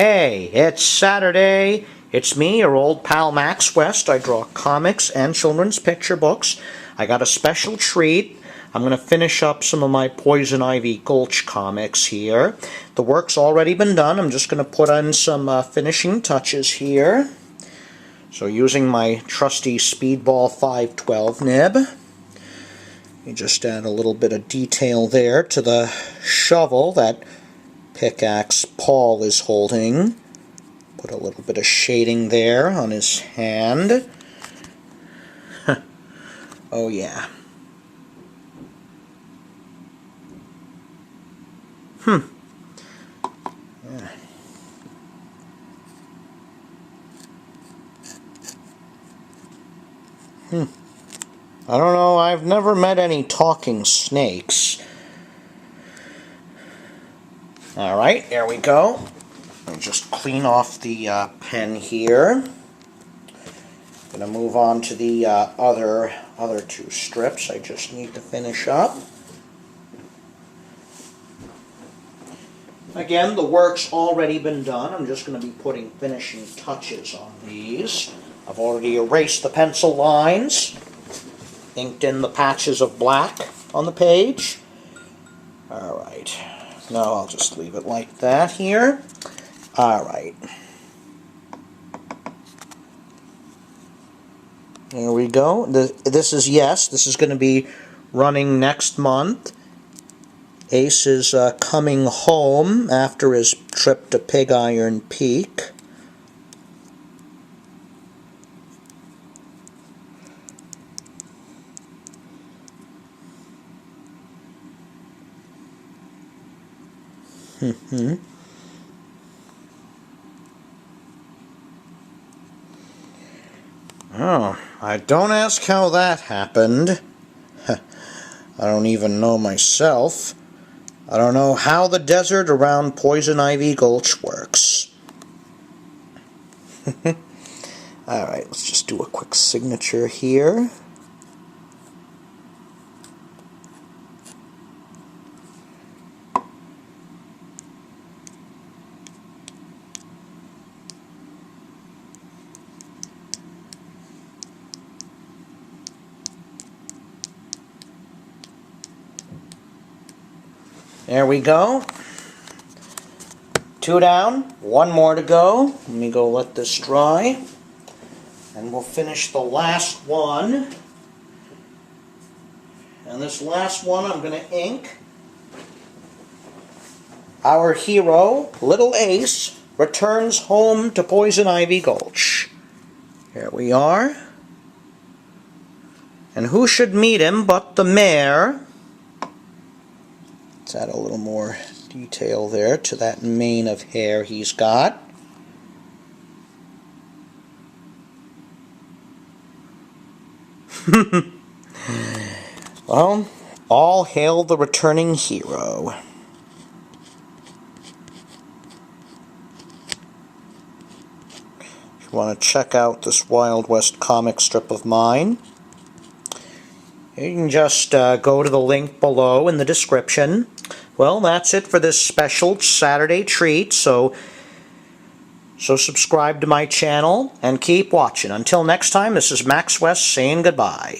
Hey, it's Saturday. It's me, your old pal Max West. I draw comics and children's picture books. I got a special treat. I'm going to finish up some of my Poison Ivy Gulch comics here. The work's already been done. I'm just going to put on some finishing touches here. So using my trusty Speedball 512 nib, you just add a little bit of detail there to the shovel that pickaxe Paul is holding. Put a little bit of shading there on his hand. Oh yeah. Yeah. I don't know, I've never met any talking snakes. Alright, there we go. I'll just clean off the pen here. Gonna move on to the other two strips I just need to finish up. Again, the work's already been done. I'm just going to be putting finishing touches on these. I've already erased the pencil lines, inked in the patches of black on the page. Alright, now I'll just leave it like that here. Alright. There we go. This is going to be running next month. Ace is coming home after his trip to Pig Iron Peak. Oh, I don't ask how that happened. I don't even know myself. I don't know how the desert around Poison Ivy Gulch works. Alright, let's just do a quick signature here. There we go. 2 down, 1 more to go. Let me go let this dry. And we'll finish the last one. And this last one I'm going to ink. Our hero, Little Ace, returns home to Poison Ivy Gulch. Here we are. And who should meet him but the mayor? Let's add a little more detail there to that mane of hair he's got. Well, all hail the returning hero. If you want to check out this Wild West comic strip of mine, you can just go to the link below in the description. Well, that's it for this special Saturday treat, so subscribe to my channel and keep watching. Until next time, this is Max West saying goodbye.